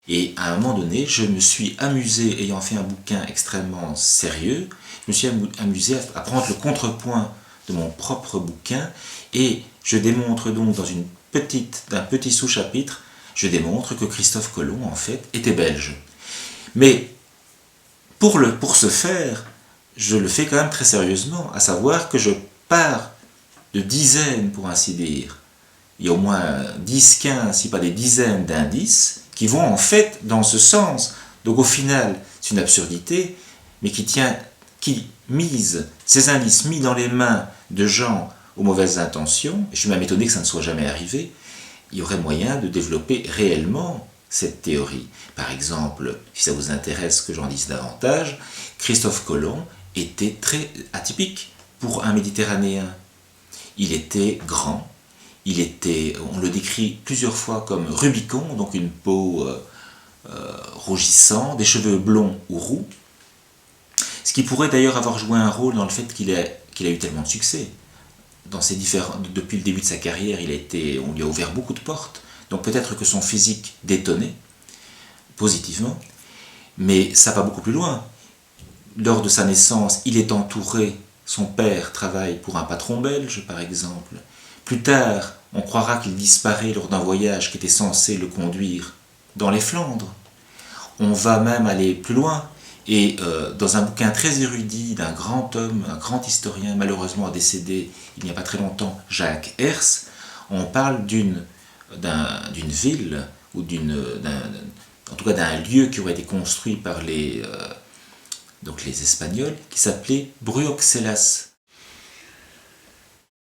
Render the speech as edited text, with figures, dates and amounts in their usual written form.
Et à un moment donné, je me suis amusé, ayant fait un bouquin extrêmement sérieux, je me suis amusé à prendre le contrepoint de mon propre bouquin, et je démontre donc d'un petit sous-chapitre, je démontre que Christophe Colomb, en fait, était belge. Mais pour ce faire, je le fais quand même très sérieusement, à savoir que je pars de dizaines, pour ainsi dire. Il y a au moins 10, 15, si pas des dizaines d'indices qui vont en fait dans ce sens. Donc au final, c'est une absurdité, mais qui mise ces indices mis dans les mains de gens aux mauvaises intentions, et je suis même étonné que ça ne soit jamais arrivé, il y aurait moyen de développer réellement cette théorie. Par exemple, si ça vous intéresse que j'en dise davantage, Christophe Colomb était très atypique pour un Méditerranéen. Il était grand, on le décrit plusieurs fois comme Rubicon, donc une peau rougissante, des cheveux blonds ou roux, ce qui pourrait d'ailleurs avoir joué un rôle dans le fait qu'il a eu tellement de succès. Depuis le début de sa carrière, on lui a ouvert beaucoup de portes, donc peut-être que son physique détonnait positivement, mais ça va beaucoup plus loin. Lors de sa naissance, il est entouré, son père travaille pour un patron belge par exemple. Plus tard, on croira qu'il disparaît lors d'un voyage qui était censé le conduire dans les Flandres. On va même aller plus loin, et dans un bouquin très érudit d'un grand homme, un grand historien malheureusement décédé il n'y a pas très longtemps, Jacques Herse, on parle d'une ville, ou en tout cas d'un lieu qui aurait été construit par les Espagnols, qui s'appelait Bruxellas.